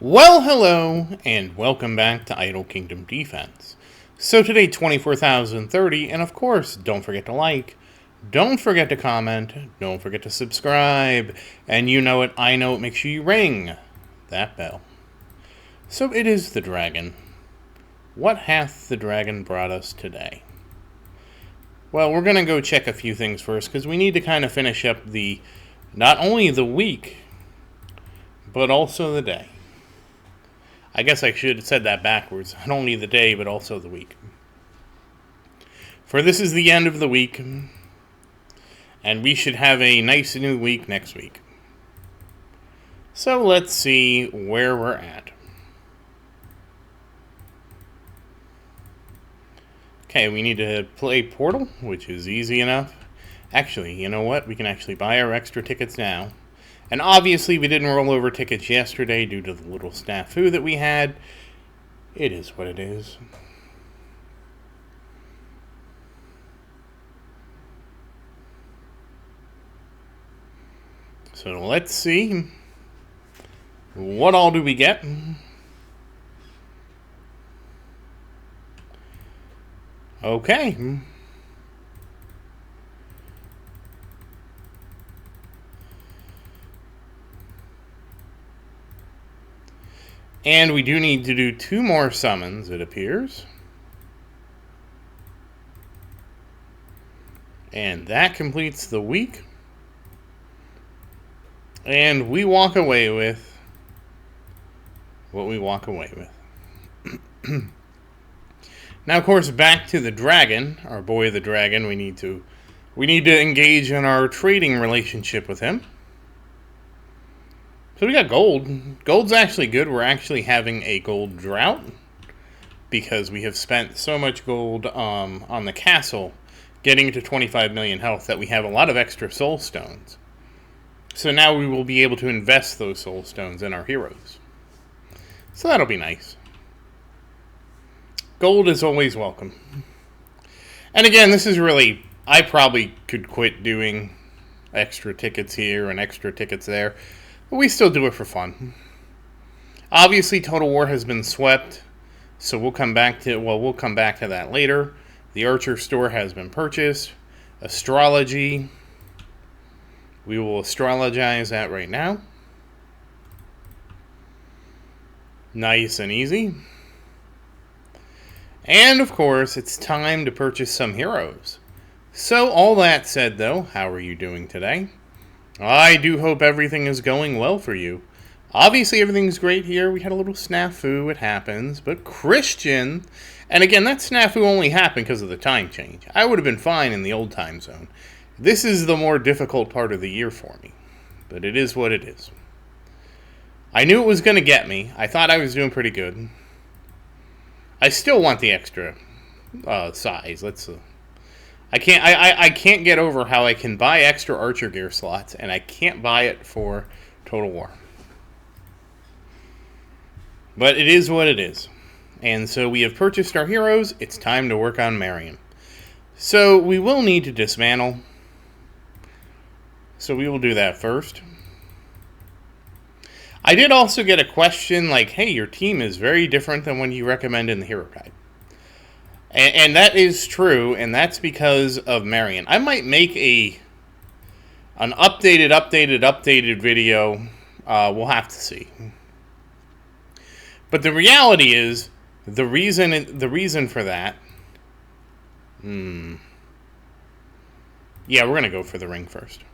Well, hello, and welcome back to Idle Kingdom Defense. So today, 24,030, and of course, don't forget to like, don't forget to comment, don't forget to subscribe, and you know it, I know it, make sure you ring that bell. So it is the dragon. What hath the dragon brought us today? Well, we're going to go check a few things first, because we need to kind of finish up not only the week, but also the day. I guess I should have said that backwards. Not only the day, but also the week. For this is the end of the week, and we should have a nice new week next week. So let's see where we're at. Okay, we need to play Portal, which is easy enough. Actually, you know what? We can actually buy our extra tickets now. And obviously we didn't roll over tickets yesterday due to the little snafu that we had. It is what it is. So let's see. What all do we get? Okay. And we do need to do 2 more summons, it appears. And that completes the week. And we walk away with what we walk away with. Now, of course, back to the dragon, our boy the dragon. We need to engage in our trading relationship with him. So we got gold. Gold's actually good. We're actually having a gold drought because we have spent so much gold on the castle getting to 25 million health that we have a lot of extra soul stones. So now we will be able to invest those soul stones in our heroes. So that'll be nice. Gold is always welcome. And again, this is really, I probably could quit doing extra tickets here and extra tickets there. But we still do it for fun. Obviously, Total War has been swept, so we'll come back to that later. The Archer store has been purchased. Astrology. We will astrologize that right now. Nice and easy. And, of course, it's time to purchase some heroes. So, all that said, though, how are you doing today? I do hope everything is going well for you. Obviously, everything's great here. We had a little snafu. It happens. But Christian... And again, that snafu only happened because of the time change. I would have been fine in the old time zone. This is the more difficult part of the year for me. But it is what it is. I knew it was going to get me. I thought I was doing pretty good. I still want the extra size. I can't get over how I can buy extra Archer gear slots, and I can't buy it for Total War. But it is what it is. And so we have purchased our heroes. It's time to work on Marion. So we will need to dismantle. So we will do that first. I did also get a question like, hey, your team is very different than what you recommend in the hero guide. And that is true, and that's because of Marion. I might make an updated video. We'll have to see. But the reality is, the reason for that... Yeah, we're going to go for the ring first.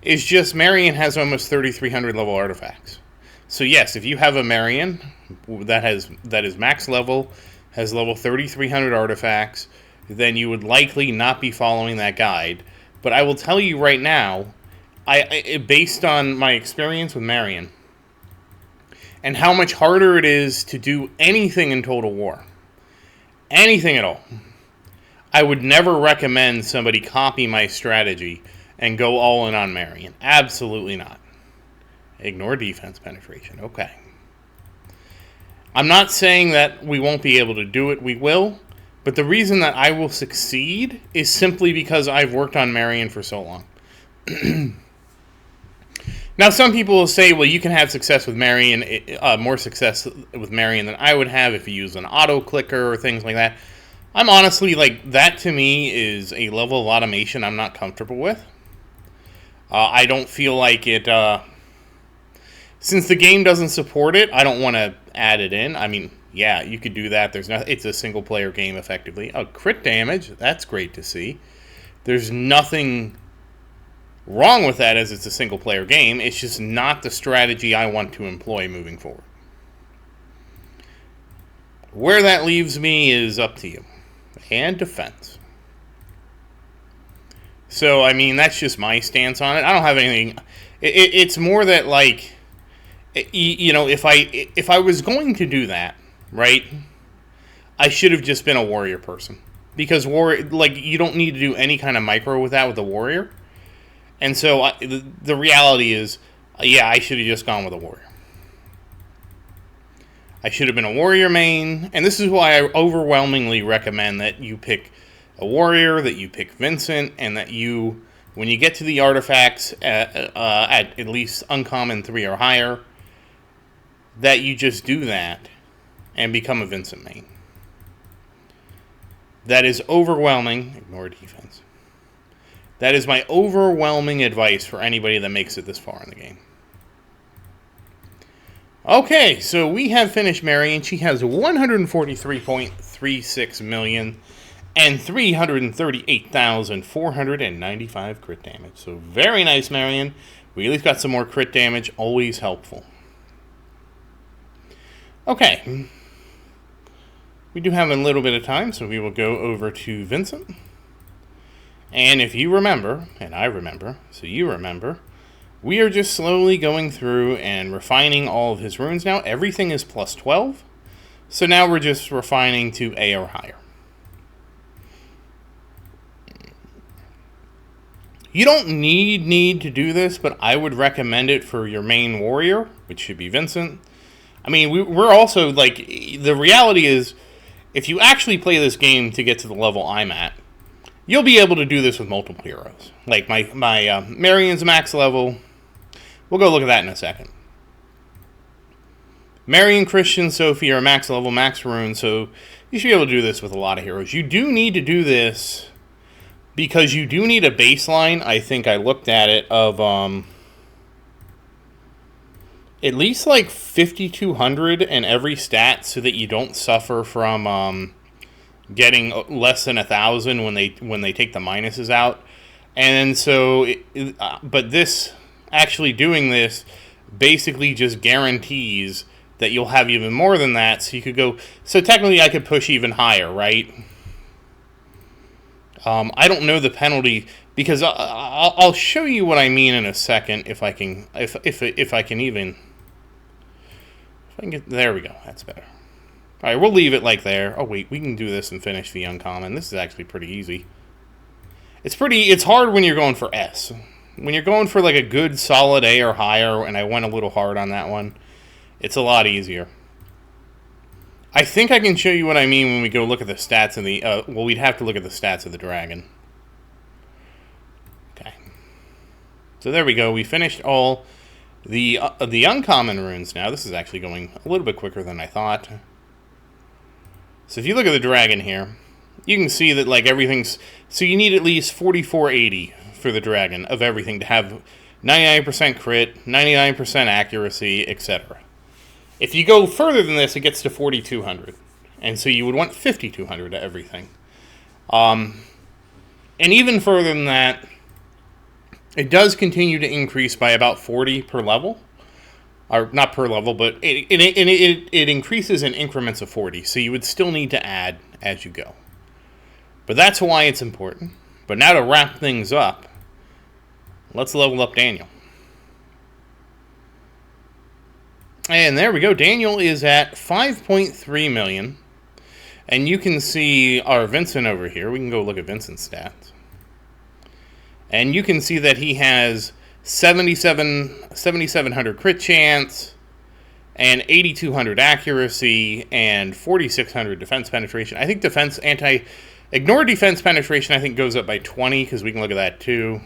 Is just Marion has almost 3,300 level artifacts. So yes, if you have a Marion that is max level... has level 3,300 artifacts, then you would likely not be following that guide. But I will tell you right now, based on my experience with Marion, and how much harder it is to do anything in Total War, anything at all, I would never recommend somebody copy my strategy and go all in on Marion. Absolutely not. Ignore defense penetration. Okay. I'm not saying that we won't be able to do it. We will. But the reason that I will succeed is simply because I've worked on Marion for so long. Now, some people will say, well, you can have success with Marion, more success with Marion than I would have if you use an auto clicker or things like that. I'm honestly, like, that to me is a level of automation I'm not comfortable with. I don't feel like it, since the game doesn't support it, I don't want to add it in. I mean, yeah, you could do that. It's a single player game effectively. Oh, crit damage, that's great to see. There's nothing wrong with that as it's a single player game. It's just not the strategy I want to employ moving forward. Where that leaves me is up to you. And defense. So, I mean, that's just my stance on it. I don't have anything. It's more that, like, you know, if I was going to do that, right, I should have just been a warrior person. Because, like, you don't need to do any kind of micro with that with a warrior. And so the reality is, yeah, I should have just gone with a warrior. I should have been a warrior main, and this is why I overwhelmingly recommend that you pick a warrior, that you pick Vincent, and that you, when you get to the artifacts at least uncommon 3 or higher, that you just do that and become a Vincent main. That is overwhelming. Ignore defense. That is my overwhelming advice for anybody that makes it this far in the game. Okay, so we have finished Marion. She has 143.36 million and 338,495 crit damage. So very nice, Marion. We at least got some more crit damage. Always helpful. Okay. We do have a little bit of time, so we will go over to Vincent. And if you remember, and I remember, so you remember, we are just slowly going through and refining all of his runes now. Everything is plus 12. So now we're just refining to A or higher. You don't need to do this, but I would recommend it for your main warrior, which should be Vincent. I mean, we're also, like, the reality is, if you actually play this game to get to the level I'm at, you'll be able to do this with multiple heroes. Like my Marion's max level. We'll go look at that in a second. Marion, Christian, Sophie are max level, max rune, so you should be able to do this with a lot of heroes. You do need to do this because you do need a baseline. I think I looked at it of at least like 5,200 in every stat so that you don't suffer from getting less than 1,000 when they take the minuses out. And so, but this, actually doing this, basically just guarantees that you'll have even more than that. So you could go, so technically I could push even higher, right? I don't know the penalty, because I'll show you what I mean in a second if I can, if I can get, there we go, that's better. Alright, we'll leave it like there. Oh wait, we can do this and finish the uncommon. This is actually pretty easy. It's hard when you're going for S. When you're going for like a good solid A or higher, and I went a little hard on that one, it's a lot easier. I think I can show you what I mean when we go look at the stats of the, well, we'd have to look at the stats of the dragon. Okay. So there we go. We finished all the uncommon runes now. This is actually going a little bit quicker than I thought. So if you look at the dragon here, you can see that, like, everything's... So you need at least 4480 for the dragon of everything to have 99% crit, 99% accuracy, etc. If you go further than this, it gets to 4200. And so you would want 5200 to everything. And even further than that, it does continue to increase by about 40 per level. Or not per level, but it increases in increments of 40. So you would still need to add as you go. But that's why it's important. But now to wrap things up, let's level up Daniel. And there we go. Daniel is at 5.3 million. And you can see our Vincent over here. We can go look at Vincent's stats. And you can see that he has 7,700 crit chance, and 8,200 accuracy, and 4,600 defense penetration. I think ignore defense penetration, I think goes up by 20, because we can look at that too.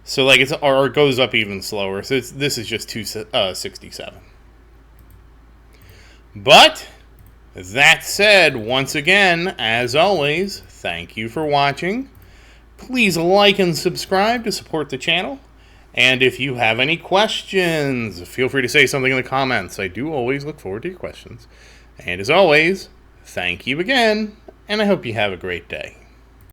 So like or it goes up even slower. So this is just 267. But that said, once again, as always, thank you for watching. Please like and subscribe to support the channel. And if you have any questions, feel free to say something in the comments. I do always look forward to your questions. And as always, thank you again, and I hope you have a great day.